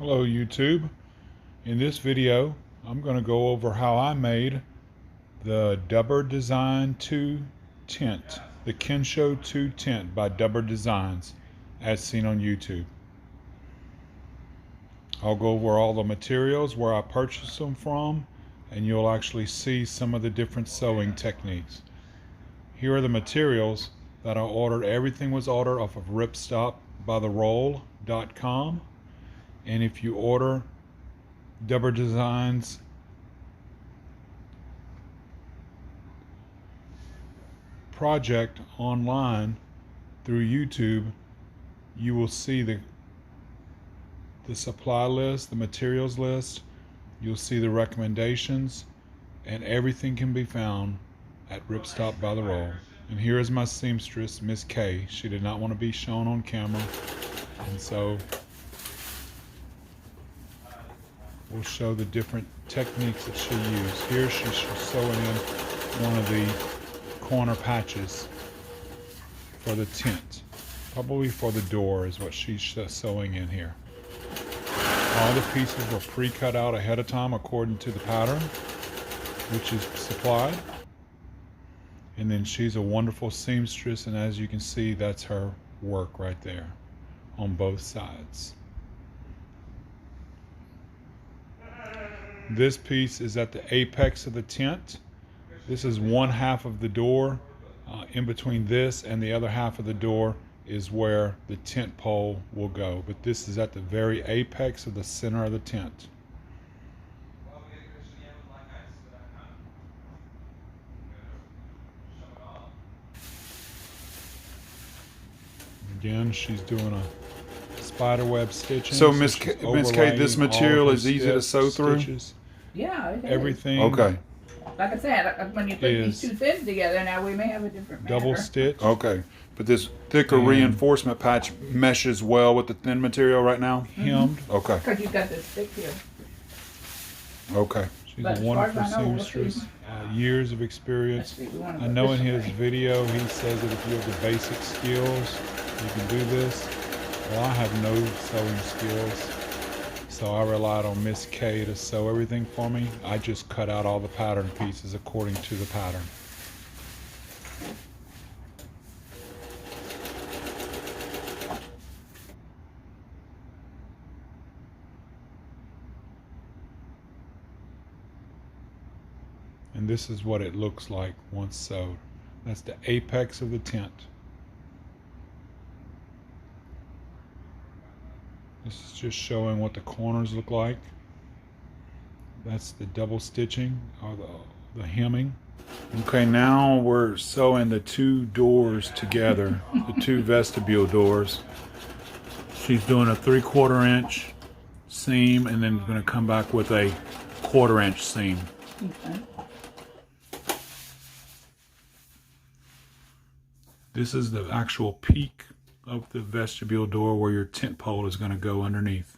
Hello YouTube. In this video I'm going to go over how I made the Dubber Design 2 tent, the Kensho 2 tent by Dubber Designs as seen on YouTube. I'll go over all the materials, where I purchased them from, and you'll actually see some of the different sewing techniques. Here are the materials that I ordered. Everything was ordered off of ripstopbytheroll.com. And if you order Dubber Designs project online through YouTube, you will see the supply list, the materials list. You'll see the recommendations, and everything can be found at Ripstop by the Roll. And here is my seamstress, Miss K. She did not want to be shown on camera, and so we'll show the different techniques that she used. Here she's sewing in one of the corner patches for the tent. Probably for the door is what she's sewing in here. All the pieces were pre-cut out ahead of time according to the pattern which is supplied. And then she's a wonderful seamstress, and as you can see, that's her work right there on both sides. This piece is at the apex of the tent. This is one half of the door. In between this and the other half of the door is where the tent pole will go. But this is at the very apex of the center of the tent. Again, she's doing a spider web stitching. So Miss K, this material is easy to sew through? Yeah, it is. Everything. Okay. Like I said, when you put these two things together, now we may have a different matter. Double stitch. Okay. But this thicker reinforcement patch meshes well with the thin material right now? Hemmed. Okay. Because you've got this thick here. Okay. She's a wonderful seamstress. Years of experience. I know in his video he says that if you have the basic skills, you can do this. Well, I have no sewing skills, so I relied on Miss K to sew everything for me. I just cut out all the pattern pieces according to the pattern. And this is what it looks like once sewed. That's the apex of the tent. This is just showing what the corners look like. That's the double stitching, or the hemming. Okay, now we're sewing the two doors together, the two vestibule doors. She's doing a 3/4 inch seam, and then going to come back with a 1/4 inch seam. Okay. This is the actual peak of the vestibule door where your tent pole is going to go underneath.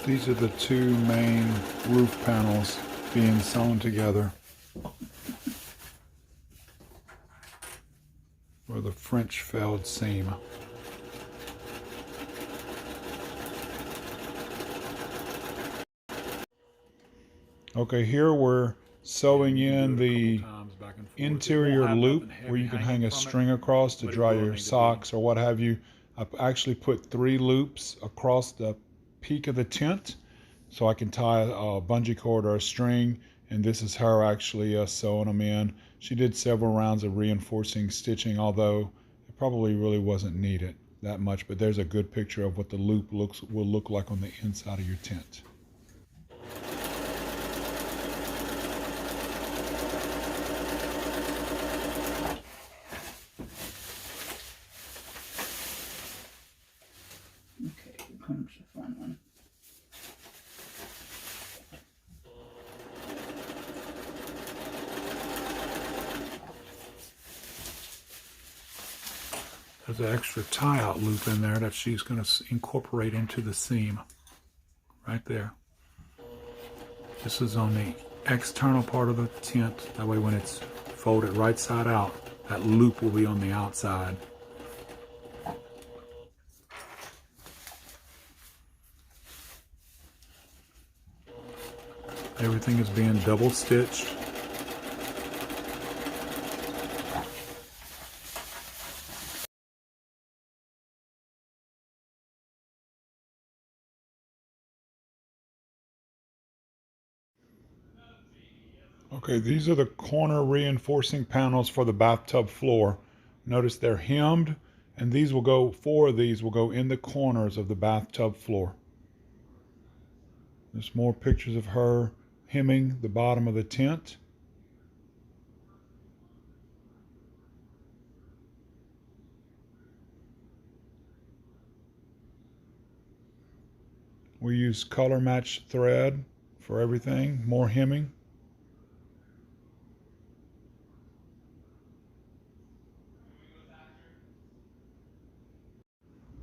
These are the two main roof panels being sewn together, or the French felled seam. Okay, here we're sewing in the interior loop where you can hang a string across to dry your socks or what have you. I've actually put 3 loops across the peak of the tent so I can tie a bungee cord or a string, and this is her actually sewing them in. She did several rounds of reinforcing stitching, although it probably really wasn't needed that much, but there's a good picture of what the loop will look like on the inside of your tent. There's an extra tie-out loop in there that she's going to incorporate into the seam. Right there. This is on the external part of the tent. That way when it's folded right side out, that loop will be on the outside. Everything is being double stitched. Okay, these are the corner reinforcing panels for the bathtub floor. Notice they're hemmed, and these will go, 4 of these will go in the corners of the bathtub floor. There's more pictures of her hemming the bottom of the tent. We use color matched thread for everything, more hemming.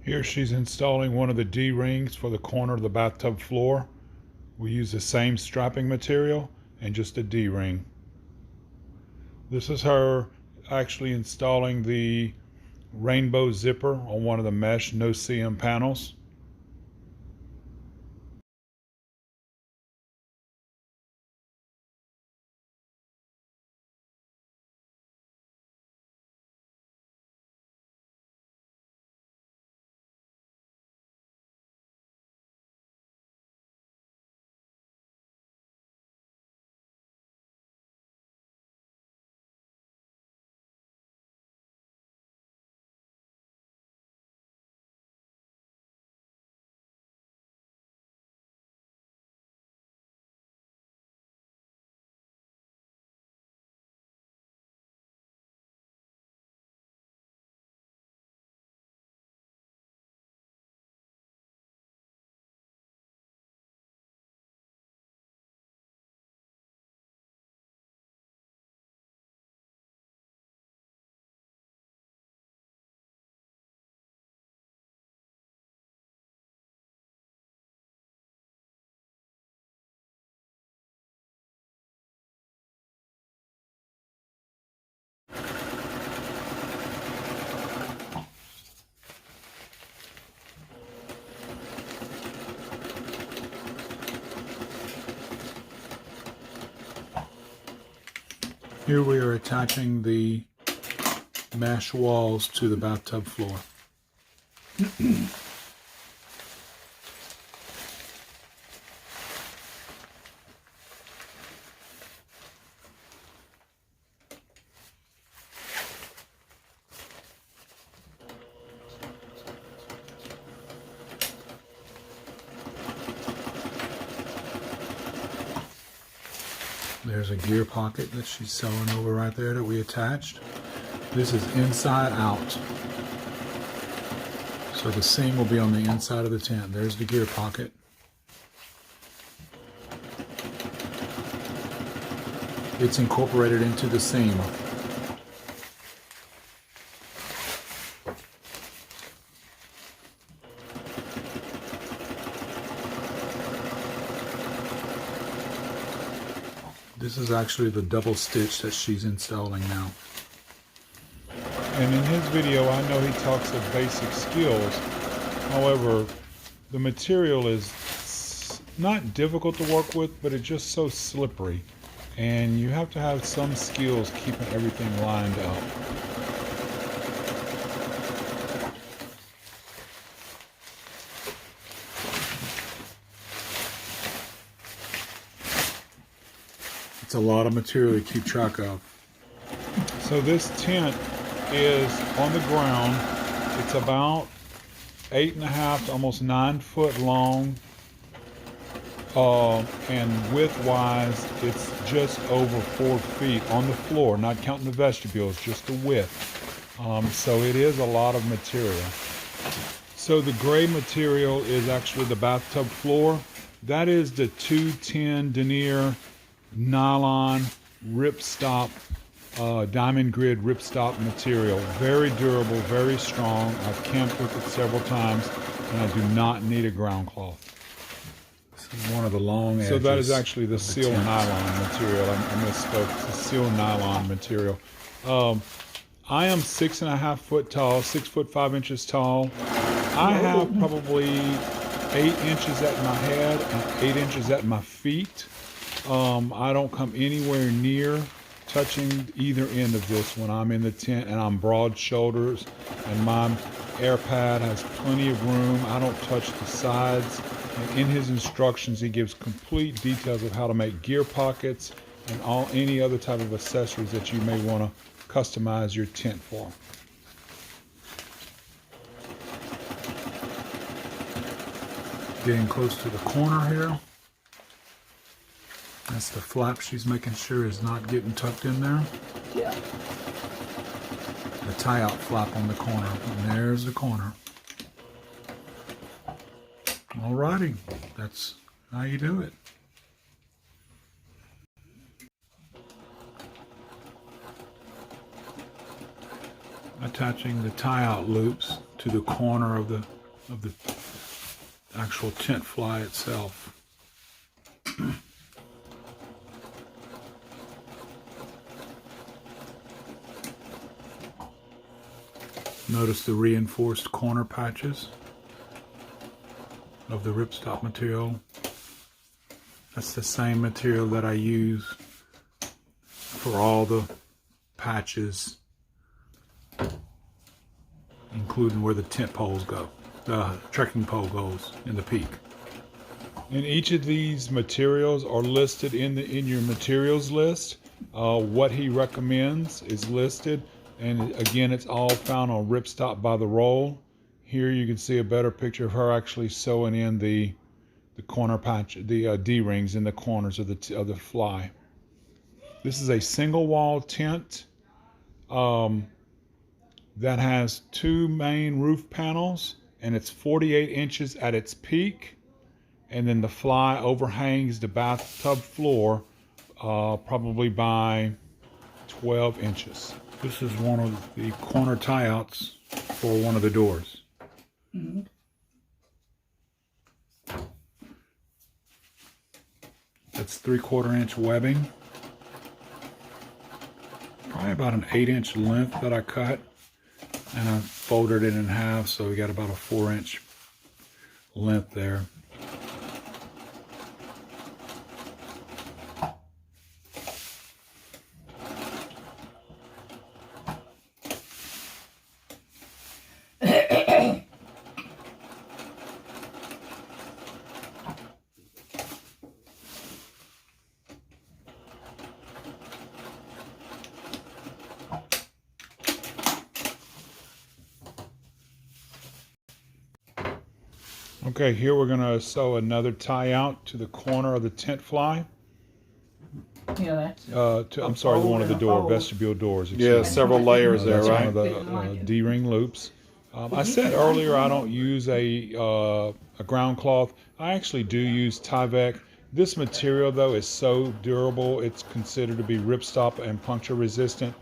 Here she's installing one of the D-rings for the corner of the bathtub floor. We use the same strapping material and just a D-ring. This is her actually installing the rainbow zipper on one of the mesh no-seam panels. Here we are attaching the mesh walls to the bathtub floor. There's a gear pocket that she's sewing over right there that we attached. This is inside out. So the seam will be on the inside of the tent. There's the gear pocket. It's incorporated into the seam. This is actually the double stitch that she's installing now. And in his video, I know he talks of basic skills. However, the material is not difficult to work with, but it's just so slippery. And you have to have some skills keeping everything lined up. It's a lot of material to keep track of. So this tent is on the ground. It's about 8.5 to almost 9 foot long. And width-wise, it's just over 4 feet on the floor, not counting the vestibules, just the width. So it is a lot of material. So the gray material is actually the bathtub floor. That is the 210 denier nylon ripstop diamond grid ripstop material. Very durable, very strong. I've camped with it several times, and I do not need a ground cloth. This is one of the long edges. So that is actually the seal tent. nylon material. I misspoke. It's the seal nylon material. I am 6.5 foot tall, 6 foot 5 inches tall. I have probably 8 inches at my head and 8 inches at my feet. I don't come anywhere near touching either end of this when I'm in the tent, and I'm broad shoulders, and my air pad has plenty of room. I don't touch the sides. And in his instructions, he gives complete details of how to make gear pockets and any other type of accessories that you may want to customize your tent for. Getting close to the corner here. That's the flap she's making sure is not getting tucked in there. Yeah. The tie-out flap on the corner. And there's the corner. Alrighty, that's how you do it. Attaching the tie-out loops to the corner of the actual tent fly itself. Notice the reinforced corner patches of the ripstop material. That's the same material that I use for all the patches, including where the tent poles go, the trekking pole goes in the peak. And each of these materials are listed in your materials list. What he recommends is listed, and again, it's all found on Ripstop by the Roll. Here you can see a better picture of her actually sewing in the corner patch, the D-rings in the corners of the fly. This is a single wall tent that has 2 main roof panels, and it's 48 inches at its peak, and then the fly overhangs the bathtub floor probably by 12 inches. This is one of the corner tie-outs for one of the doors. Mm-hmm. That's 3/4 inch webbing. Probably about an 8-inch length that I cut, and I folded it in half, so we got about a 4-inch length there. Okay, here we're going to sew another tie out to the corner of the tent fly. Yeah, that's I'm sorry, one of the vestibule doors. Yeah, several layers there, That's right? one of the D-ring loops. I said earlier I don't use a ground cloth. I actually do use Tyvek. This material though is so durable, it's considered to be ripstop and puncture resistant.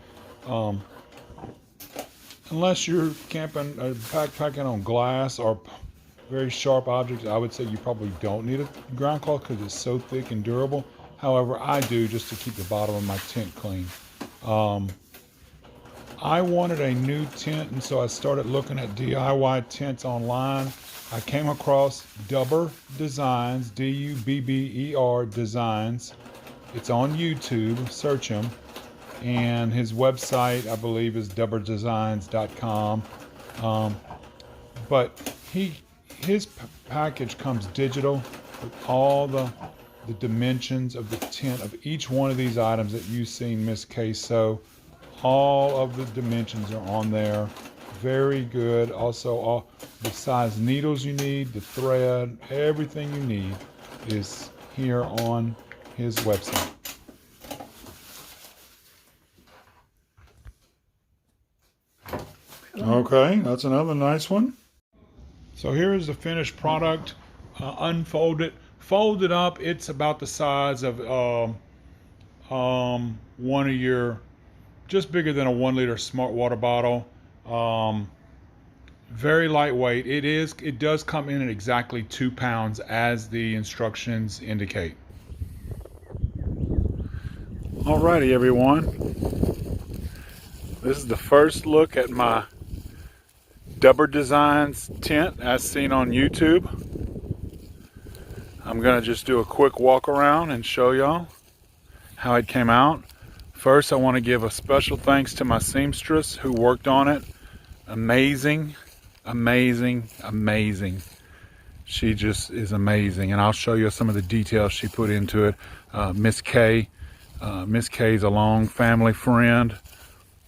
Unless you're camping, backpacking on glass or very sharp objects, I would say you probably don't need a ground cloth because it's so thick and durable. However, I do just to keep the bottom of my tent clean. I wanted a new tent, and so I started looking at DIY tents online. I came across Dubber Designs, D-U-B-B-E-R Designs. It's on YouTube, search him. And his website, I believe, is dubberdesigns.com. But his package comes digital with all the dimensions of the tent of each one of these items that you've seen Miss K sew. All of the dimensions are on there. Very good. Also, all the size needles you need, the thread, everything you need is here on his website. Okay, that's another nice one. So here is the finished product, unfolded, folded up. It's about the size of one of your just bigger than a 1 liter smart water bottle. Very lightweight. It does come in at exactly 2 pounds as the instructions indicate. Alrighty, everyone. This is the first look at my Dubber Designs tent as seen on YouTube. I'm gonna just do a quick walk around and show y'all how it came out. First, I want to give a special thanks to my seamstress who worked on it. Amazing, amazing, amazing. She just is amazing, and I'll show you some of the details she put into it. Miss Kay. Miss Kay's a long family friend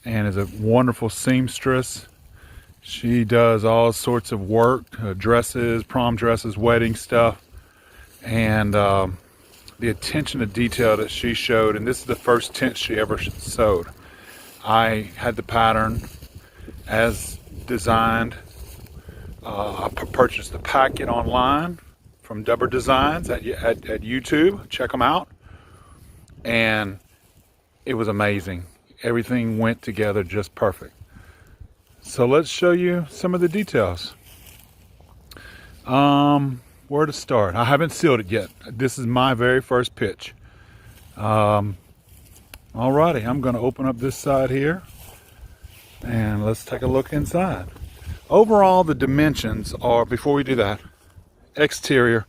and is a wonderful seamstress. She does all sorts of work, dresses, prom dresses, wedding stuff, and the attention to detail that she showed, and this is the first tent she ever sewed. I had the pattern as designed. I purchased the packet online from Dubber Designs at YouTube. Check them out. And it was amazing. Everything went together just perfect. So let's show you some of the details. Where to start? I haven't sealed it yet. This is my very first pitch. Alrighty, I'm going to open up this side here and let's take a look inside. Overall, the dimensions are, before we do that, exterior.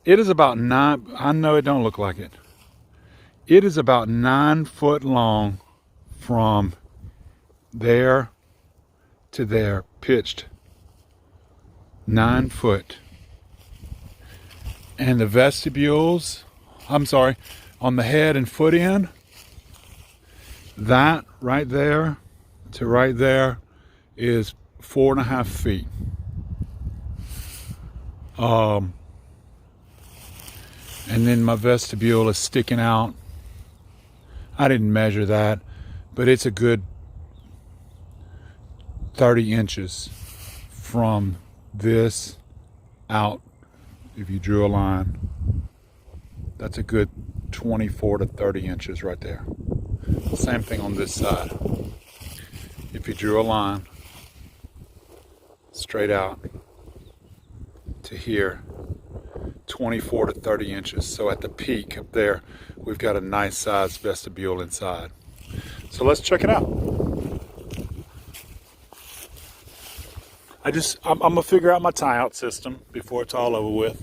It is about 9, I know it don't look like it. It is about 9 foot long from there to there, pitched 9 foot. And the vestibules, I'm sorry, on the head and foot end, that right there to right there is 4.5 feet. And then my vestibule is sticking out. I didn't measure that, but it's a good 30 inches from this out. If you drew a line, that's a good 24 to 30 inches right there. Same thing on this side. If you drew a line straight out to here, 24 to 30 inches. So at the peak up there, we've got a nice sized vestibule inside. So let's check it out. I'm gonna figure out my tie-out system before it's all over with.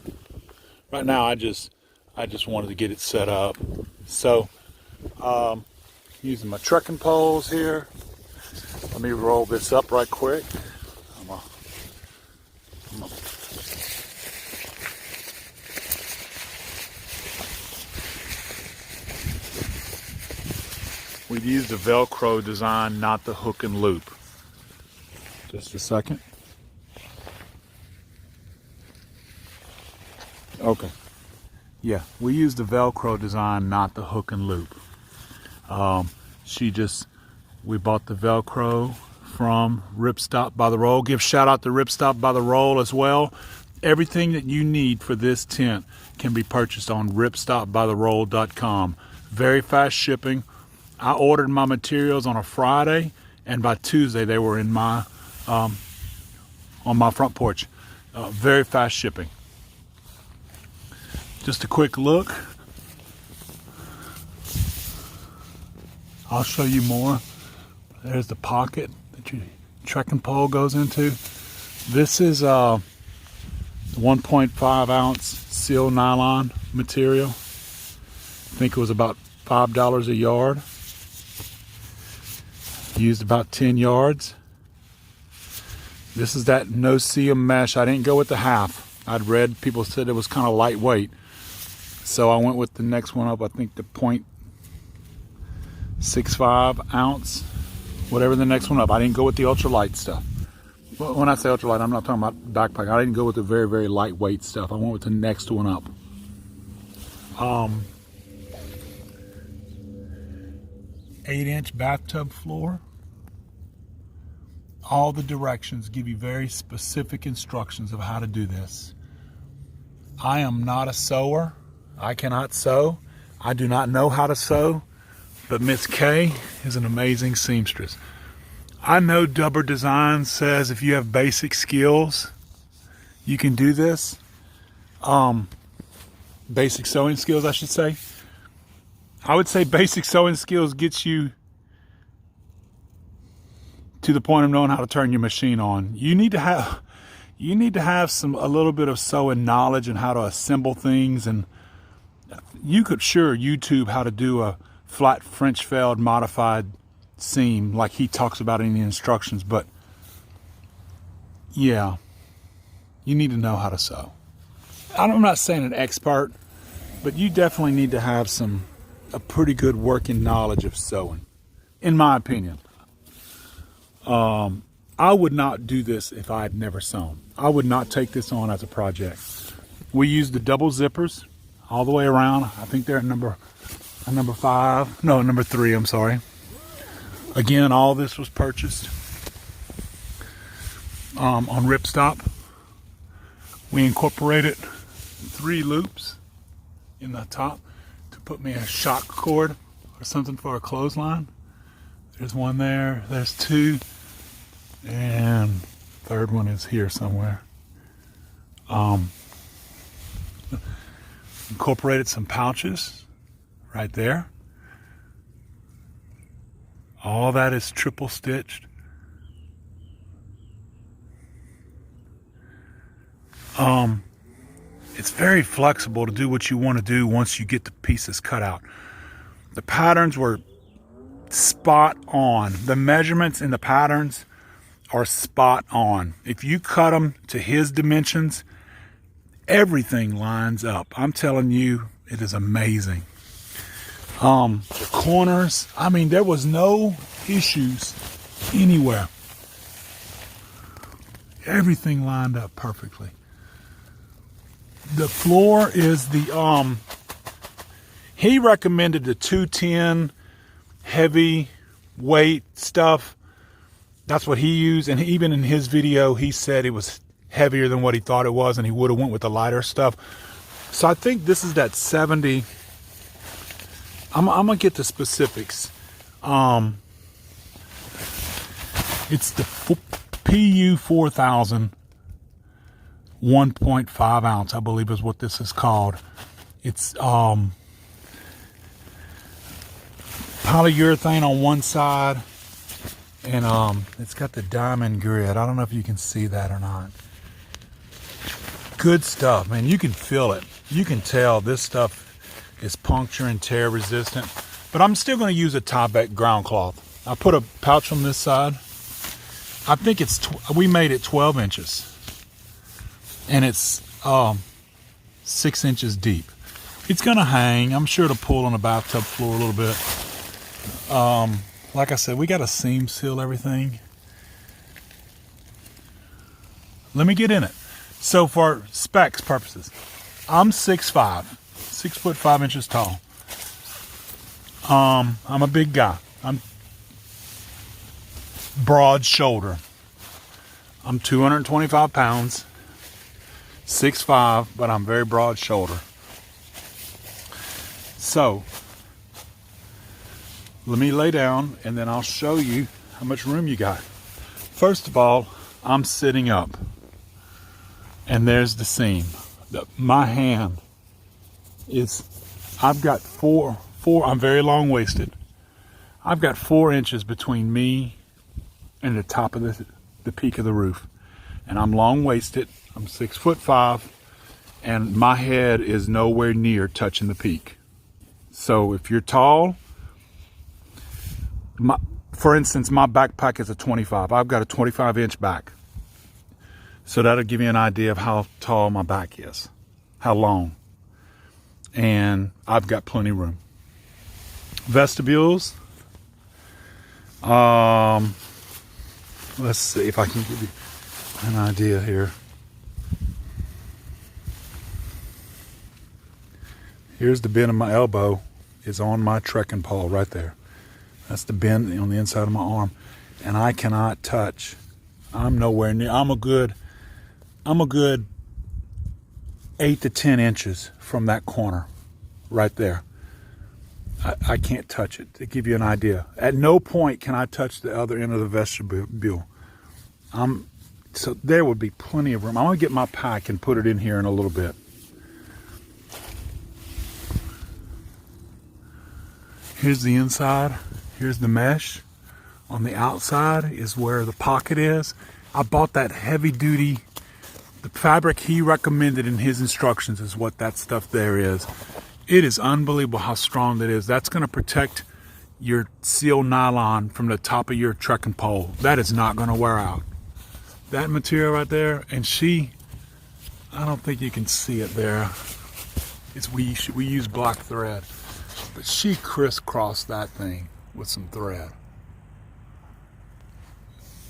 Right now, I just wanted to get it set up. So, using my trekking poles here. Let me roll this up right quick. We've used the Velcro design, not the hook and loop. Just a second. Okay. Yeah, we used the Velcro design, not the hook and loop. We bought the Velcro from Ripstop by the Roll. Give shout out to Ripstop by the Roll as well. Everything that you need for this tent can be purchased on ripstopbytheroll.com. Very fast shipping. I ordered my materials on a Friday, and by Tuesday they were in my on my front porch. Very fast shipping. Just a quick look. I'll show you more. There's the pocket that your trekking pole goes into. This is 1.5 ounce seal nylon material. I think it was about $5 a yard. Used about 10 yards. This is that no-seam mesh. I didn't go with the half. I'd read people said it was kind of lightweight. So I went with the next one up, I think the 0.65 ounce, whatever the next one up. I didn't go with the ultralight stuff. When I say ultralight, I'm not talking about backpack. I didn't go with the very, very lightweight stuff. I went with the next one up. 8-inch bathtub floor. All the directions give you very specific instructions of how to do this. I am not a sewer. I cannot sew. I do not know how to sew, but Miss K is an amazing seamstress. I know Dubber Design says if you have basic skills, you can do this. Basic sewing skills, I should say. I would say basic sewing skills gets you to the point of knowing how to turn your machine on. You need to have a little bit of sewing knowledge and how to assemble things, and you could sure YouTube how to do a flat French felled modified seam like he talks about in the instructions, but yeah, you need to know how to sew. I'm not saying an expert, but you definitely need to have a pretty good working knowledge of sewing, in my opinion. I would not do this if I had never sewn. I would not take this on as a project. We use the double zippers all the way around. I think they're number 3, I'm sorry. Again, all this was purchased on Ripstop. We incorporated 3 loops in the top to put me a shock cord or something for a clothesline. There's one there, there's 2, and third one is here somewhere. Incorporated some pouches right there. All that is triple stitched. It's very flexible to do what you want to do once you get the pieces cut out. The patterns were spot on. The measurements in the patterns are spot on. If you cut them to his dimensions, everything lines up. I'm telling you, it is amazing. The corners, I mean, there was no issues anywhere. Everything lined up perfectly. The floor is the, he recommended the 210 heavy weight stuff. That's what he used. And even in his video, he said it was heavier than what he thought it was, and he would have went with the lighter stuff. So I think this is that 70. I'm gonna get the specifics. It's the PU 4000 1.5 ounce, I believe is what this is called. It's polyurethane on one side, and it's got the diamond grid. I don't know if you can see that or not. Good stuff, man. You can feel it. You can tell this stuff is puncture and tear resistant, but I'm still going to use a Tyvek ground cloth. I put a pouch on this side. I think we made it 12 inches, and it's 6 inches deep. It's going to hang. I'm sure it'll pull on the bathtub floor a little bit. Like I said, we got to seam seal everything. Let me get in it. So for specs purposes, I'm 6'5", 6 foot 5 inches tall. I'm a big guy. I'm broad shoulder. I'm 225 pounds, 6'5", but I'm very broad shoulder. So let me lay down and then I'll show you how much room you got. First of all, I'm sitting up, and there's the seam. My hand is, I've got four, I'm very long waisted. I've got 4 inches between me and the top of the peak of the roof. And I'm long waisted, I'm 6'5", and my head is nowhere near touching the peak. So if you're tall, for instance, my backpack is a 25. I've got a 25-inch back. So that'll give you an idea of how tall my back is, how long. And I've got plenty of room. Vestibules. Let's see if I can give you an idea here. Here's the bend of my elbow is on my trekking pole right there. That's the bend on the inside of my arm. And I cannot touch. I'm nowhere near. I'm a good 8 to 10 inches from that corner right there. I can't touch it, to give you an idea. At no point can I touch the other end of the vestibule. So there would be plenty of room. I'm going to get my pack and put it in here in a little bit. Here's the inside. Here's the mesh. On the outside is where the pocket is. I bought that heavy duty, the fabric he recommended in his instructions is what that stuff there is. It is unbelievable how strong that is. That's going to protect your seal nylon from the top of your trekking pole. That is not going to wear out. That material right there, and I don't think you can see it there. We use black thread, but she crisscrossed that thing with some thread.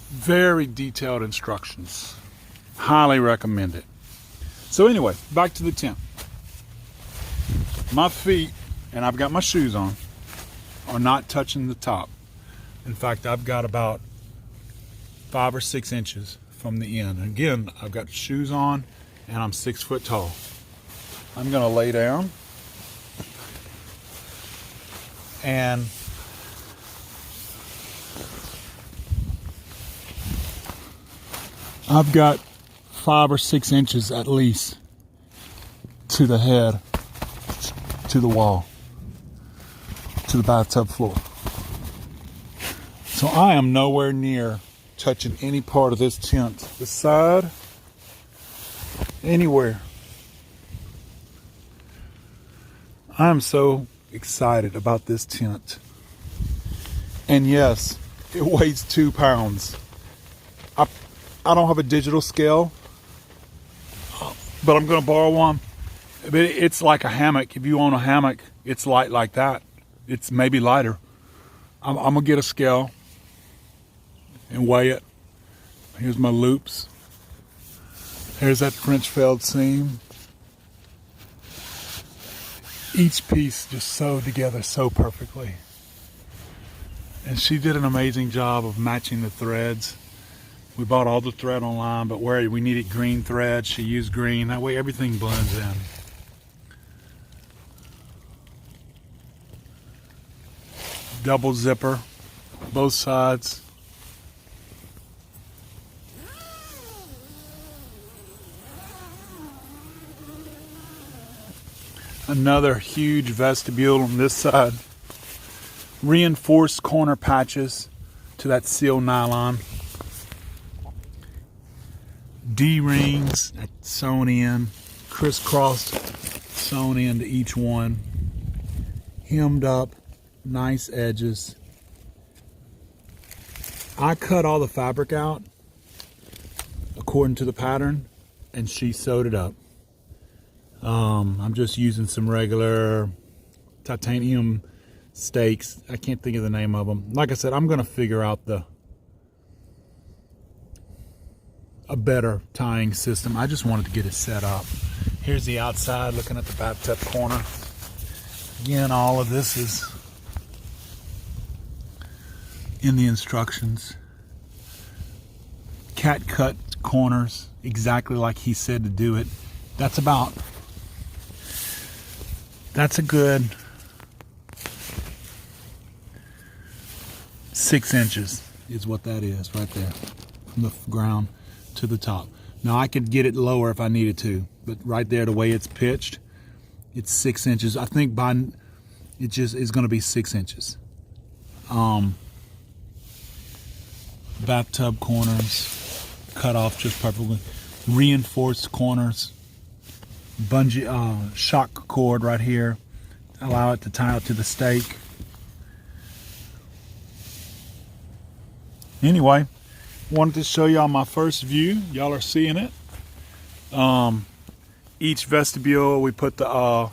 Very detailed instructions. Highly recommend it. So anyway, back to the tent. My feet, and I've got my shoes on, are not touching the top. In fact, I've got about 5 or 6 inches from the end. Again, I've got shoes on and I'm 6 foot tall. I'm gonna lay down and I've got 5 or 6 inches at least to the head, to the wall, to the bathtub floor. So I am nowhere near touching any part of this tent, the side, anywhere. I am so excited about this tent. And yes, it weighs 2 pounds. I don't have a digital scale, but I'm going to borrow one. It's like a hammock. If you own a hammock, it's light like that. It's maybe lighter. I'm going to get a scale and weigh it. Here's my loops. Here's that French felled seam. Each piece just sewed together so perfectly. And she did an amazing job of matching the threads. We bought all the thread online, but where we needed green thread, she used green. That way everything blends in. Double zipper, both sides. Another huge vestibule on this side. Reinforced corner patches to that seal nylon. D-rings sewn in, crisscrossed, sewn into each one. Hemmed up, nice edges. I cut all the fabric out according to the pattern, and she sewed it up. I'm just using some regular titanium stakes. I can't think of the name of them. Like I said, I'm going to figure out a better tying system. I just wanted to get it set up. Here's the outside, looking at the bathtub corner. Again, all of this is in the instructions. Cat cut corners, exactly like he said to do it. That's a good 6 inches is what that is right there, from the ground to the top. Now I could get it lower if I needed to, but right there, the way it's pitched, it's 6 inches. I think it just is going to be 6 inches. Bathtub corners cut off just perfectly. Reinforced corners. Bungee shock cord right here. Allow it to tie out to the stake. Anyway, wanted to show y'all my first view. Y'all are seeing it. Each vestibule we put the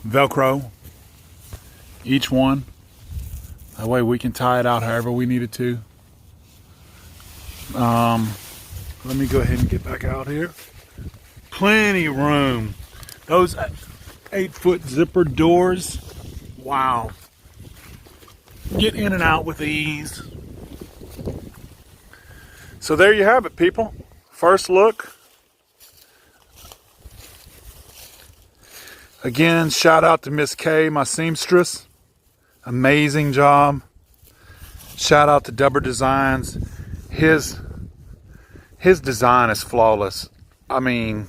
Velcro. Each one. That way we can tie it out however we need it to. Let me go ahead and get back out here. Plenty of room. Those 8-foot zipper doors. Wow. Get in and out with ease. So there you have it, people. First look. Again, shout out to Miss K, my seamstress. Amazing job. Shout out to Dubber Designs. His design is flawless. I mean,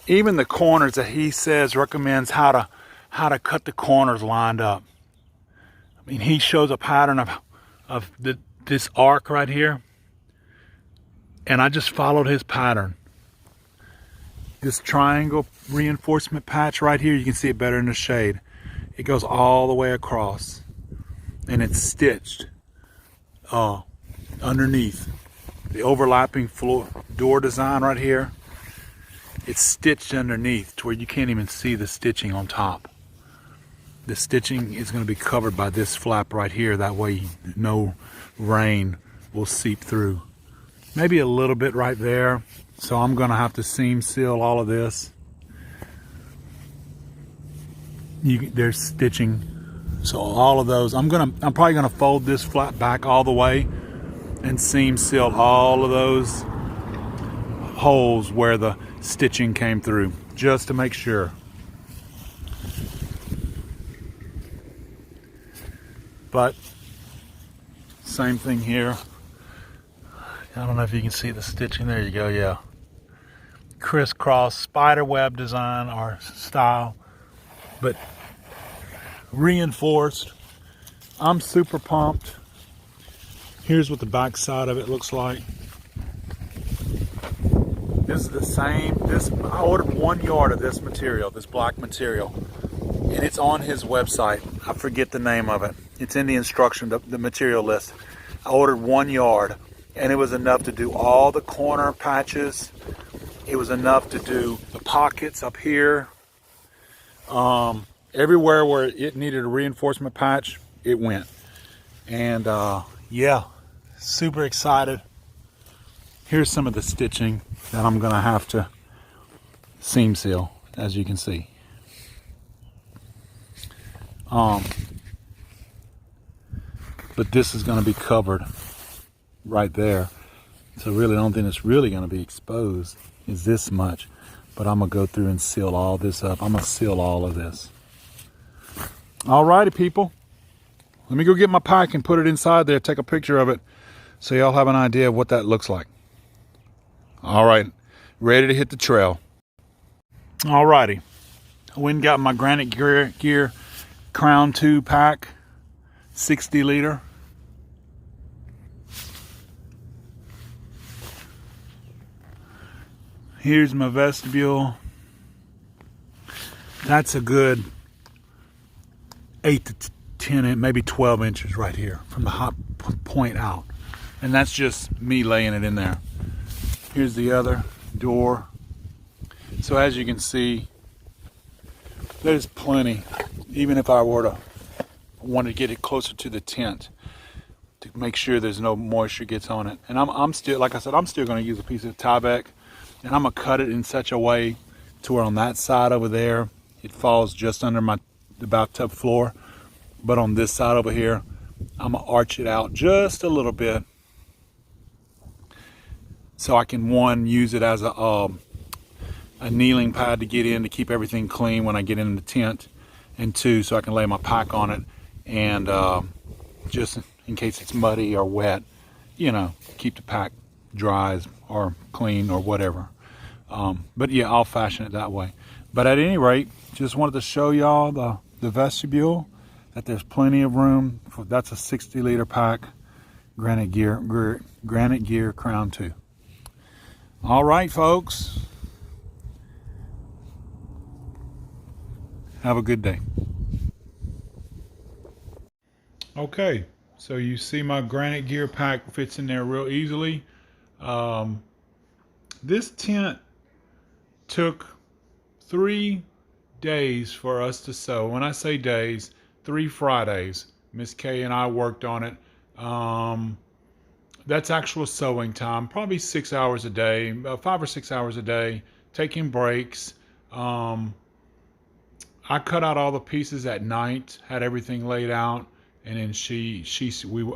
even the corners that he says recommends how to cut the corners lined up. I mean, he shows a pattern of this arc right here, and I just followed his pattern. This triangle reinforcement patch right here, you can see it better in the shade. It goes all the way across, and it's stitched underneath. The overlapping floor door design right here, it's stitched underneath to where you can't even see the stitching on top. The stitching is going to be covered by this flap right here. That way no rain will seep through. Maybe a little bit right there. So I'm going to have to seam seal all of this. There's stitching. So all of those, I'm probably going to fold this flap back all the way and seam seal all of those holes where the stitching came through, just to make sure. But same thing here. I don't know if you can see the stitching. There you go, yeah. Crisscross spider web design or style, but reinforced. I'm super pumped. Here's what the back side of it looks like. This is the same. I ordered 1 yard of this material, this black material, and it's on his website. I forget the name of it. It's in the instruction, the material list. I ordered 1 yard, and it was enough to do all the corner patches. It was enough to do the pockets up here. Everywhere where it needed a reinforcement patch, it went. And yeah, super excited. Here's some of the stitching that I'm gonna have to seam seal, as you can see. But this is gonna be covered right there. So really the only thing that's really gonna be exposed is this much. But I'm gonna go through and seal all this up. I'm gonna seal all of this. Alrighty, people. Let me go get my pack and put it inside there, take a picture of it, so y'all have an idea of what that looks like. All right, ready to hit the trail. Alrighty, I went and got my Granite Gear Crown 2 pack, 60 liter. Here's my vestibule. That's a good 8 to 10, maybe 12 inches right here from the hot point out. And that's just me laying it in there. Here's the other door. So as you can see, there's plenty. Even if I were to want to get it closer to the tent to make sure there's no moisture gets on it. And I'm still, like I said, I'm still going to use a piece of Tyvek, and I'm going to cut it in such a way to where on that side over there, it falls just under the bathtub floor. But on this side over here, I'm going to arch it out just a little bit, so I can, one, use it as a kneeling pad to get in to keep everything clean when I get in the tent, and two, so I can lay my pack on it, and just in case it's muddy or wet, you know, keep the pack dry or clean or whatever. But yeah, I'll fashion it that way. But at any rate, just wanted to show y'all the vestibule, that there's plenty of room. That's a 60 liter pack, Granite Gear Crown 2. All right, folks. Have a good day. Okay, so you see my Granite Gear pack fits in there real easily. This tent took 3 days for us to sew. When I say days, 3 Fridays. Miss K and I worked on it. That's actual sewing time, probably 6 hours a day, 5 or 6 hours a day, taking breaks. I cut out all the pieces at night, had everything laid out, and then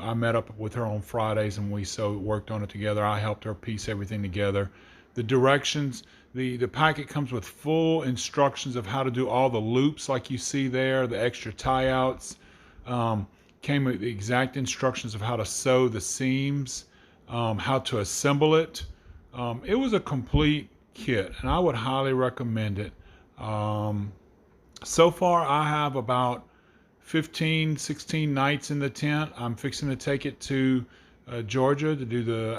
I met up with her on Fridays and we worked on it together. I helped her piece everything together. the directions. The packet comes with full instructions of how to do all the loops like you see there, the extra tie outs. Came with the exact instructions of how to sew the seams, how to assemble it. It was a complete kit, and I would highly recommend it. So far, I have about 15, 16 nights in the tent. I'm fixing to take it to Georgia to do the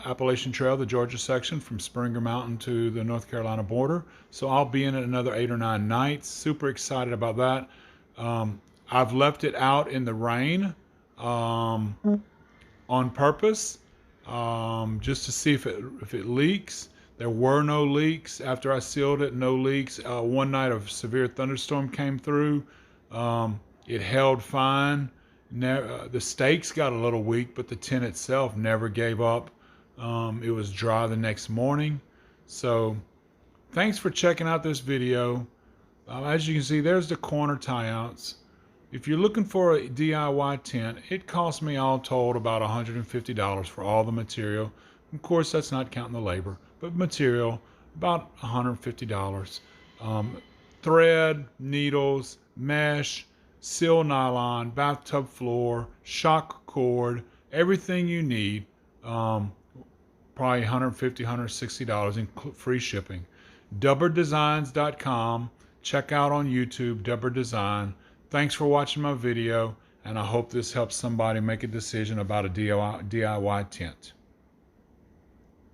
Appalachian Trail, the Georgia section from Springer Mountain to the North Carolina border. So I'll be in it another 8 or 9 nights. Super excited about that. I've left it out in the rain on purpose, just to see if it leaks. There were no leaks after I sealed it. No leaks. One night a severe thunderstorm came through. It held fine. The stakes got a little weak, but the tent itself never gave up. It was dry the next morning. So thanks for checking out this video. As you can see, there's the corner tie-outs. If you're looking for a DIY tent, it cost me all told about $150 for all the material. Of course, that's not counting the labor, but material, about $150. Thread, needles, mesh, seal nylon, bathtub floor, shock cord, everything you need, probably $150, $160 in free shipping. Dubberdesigns.com. Check out on YouTube, Dubber Design. Thanks for watching my video, and I hope this helps somebody make a decision about a DIY tent.